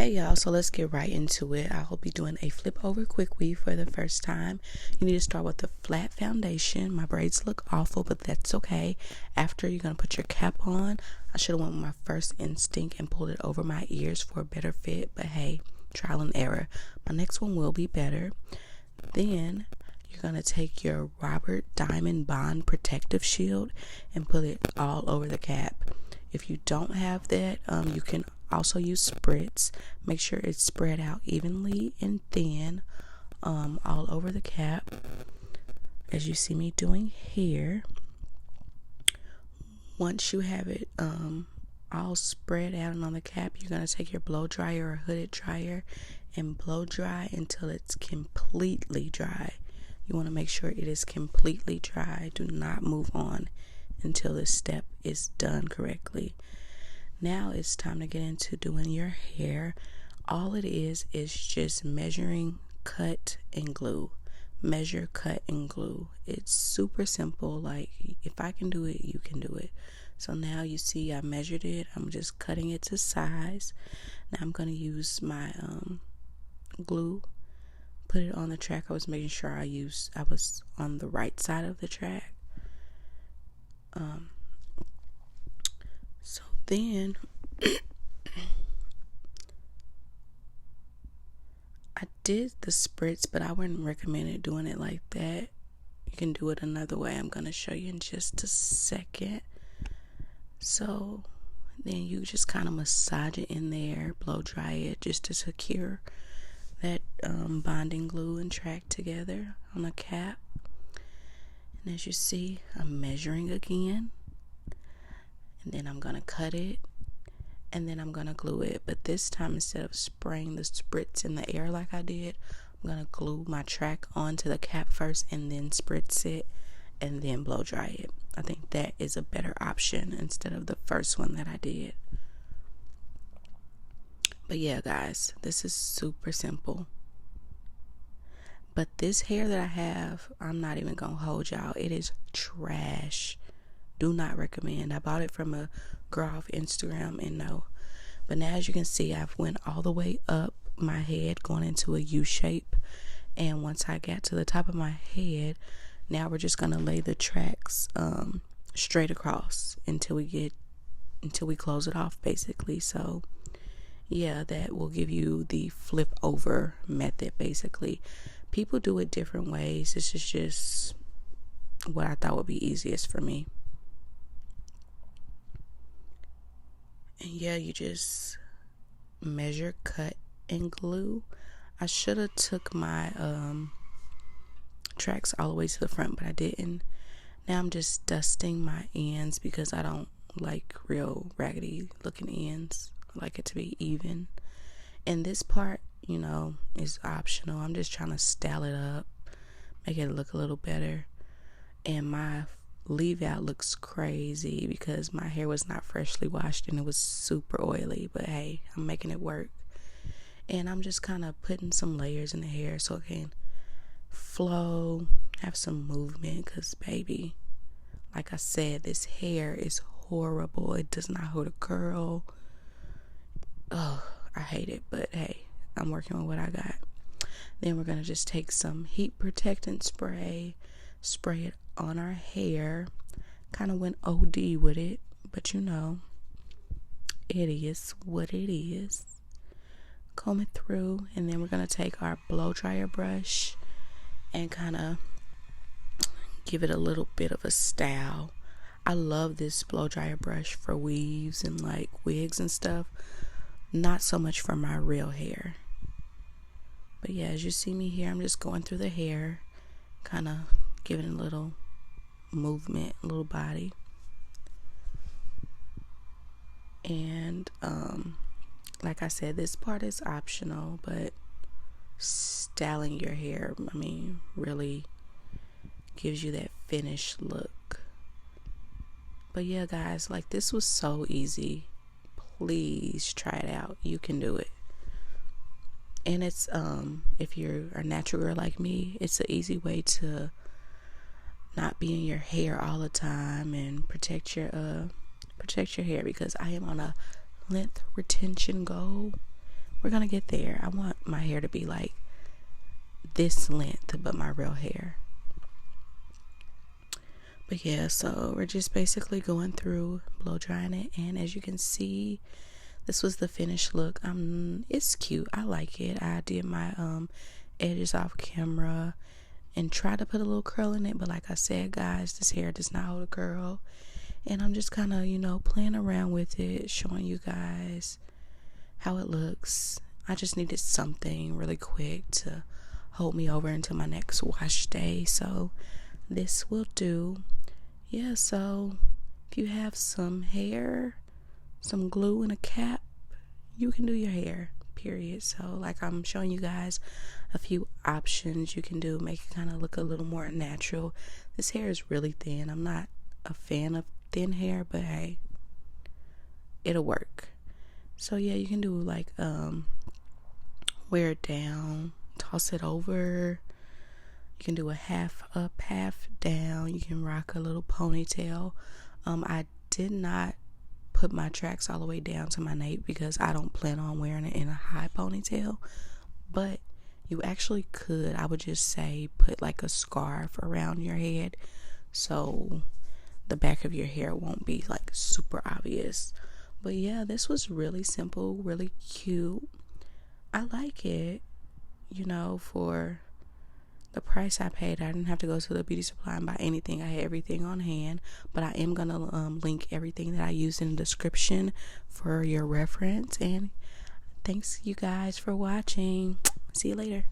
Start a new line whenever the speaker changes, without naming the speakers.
Hey y'all, so let's get right into it. I will be doing a flip over quick weave for the first time. You need to start with the flat foundation. My braids look awful, but that's okay. After, you're going to put your cap on. I should have went with my first instinct and pulled it over my ears for a better fit, but hey, trial and error. My next one will be better. Then you're going to take your Robert Diamond Bond protective shield and put it all over the cap. If you don't have that, you can also use Spritz. Make sure it's spread out evenly and thin all over the cap, as you see me doing here. Once you have it all spread out and on the cap, you're going to take your blow dryer or hooded dryer and blow dry until it's completely dry. You want to make sure it is completely dry. Do not move on until this step is done correctly. Now it's time to get into doing your hair. All it is just measuring, cut, and glue. Measure, cut, and glue. It's super simple. Like, if I can do it, you can do it. So now you see I measured it. I'm just cutting it to size. Now I'm going to use my glue. Put it on the track. I was making sure I was on the right side of the track. So then I did the spritz, but I wouldn't recommend doing it like that. You can do it another way. I'm going to show you in just a second. So then you just kind of massage it in there, blow dry it just to secure that bonding glue and track together on the cap. And as you see, I'm measuring again. And then I'm going to cut it. And then I'm going to glue it. But this time, instead of spraying the spritz in the air like I did, I'm going to glue my track onto the cap first and then spritz it and then blow dry it. I think that is a better option instead of the first one that I did. But yeah, guys, this is super simple. But this hair that I have, I'm not even going to hold y'all. It is trash. Do not recommend. I bought it from a girl off Instagram and no. But now, as you can see, I've went all the way up my head, going into a U shape. And once I got to the top of my head, now we're just going to lay the tracks straight across until we close it off, basically. So yeah, that will give you the flip over method, basically. People do it different ways. This is just what I thought would be easiest for me. And yeah, you just measure, cut, and glue. I should have took my tracks all the way to the front, but I didn't. Now I'm just dusting my ends because I don't like real raggedy looking ends. I like it to be even. And this part, you know, is optional. I'm just trying to style it up, make it look a little better. And my leave out looks crazy because my hair was not freshly washed and it was super oily. But hey, I'm making it work. And I'm just kind of putting some layers in the hair so it can flow, have some movement. Because baby, like I said, this hair is horrible. It does not hold a curl. Oh, I hate it, but hey, I'm working with what I got. Then we're going to just take some heat protectant spray, spray it on our hair. Kind of went OD with it, but you know, it is what it is. Comb it through, and then we're going to take our blow dryer brush and kind of give it a little bit of a style. I love this blow dryer brush for weaves and like wigs and stuff. Not so much for my real hair. But yeah, as you see me here, I'm just going through the hair, kind of giving it a little movement, a little body. And like I said, this part is optional, but styling your hair, I mean, really gives you that finished look. But yeah, guys, like, this was so easy. Please try it out. You can do it. And it's if you're a natural girl like me, it's an easy way to not be in your hair all the time and protect your hair, because I am on a length retention goal. we're gonna get there. I want my hair to be like this length, but my real hair. But yeah, so we're just basically going through blow drying it, and as you can see, this was the finished look. It's cute. I like it. I did my edges off camera and tried to put a little curl in it, but like I said, guys, this hair does not hold a curl. And I'm just kind of, you know, playing around with it, showing you guys how it looks. I just needed something really quick to hold me over until my next wash day, so this will do. Yeah, so if you have some hair, some glue and a cap, you can do your hair, period. So like I'm showing you guys a few options you can do, make it kind of look a little more natural. This hair is really thin. I'm not a fan of thin hair, but hey, it'll work. So yeah, you can do like wear it down, toss it over. You can do a half up, half down. You can rock a little ponytail. I did not put my tracks all the way down to my nape because I don't plan on wearing it in a high ponytail, but you actually could. I would just say put like a scarf around your head so the back of your hair won't be like super obvious. But yeah, this was really simple, really cute. I like it, you know, for the price I paid. I didn't have to go to the beauty supply and buy anything. I had everything on hand, but I am gonna link everything that I used in the description for your reference. And thanks you guys for watching. See you later.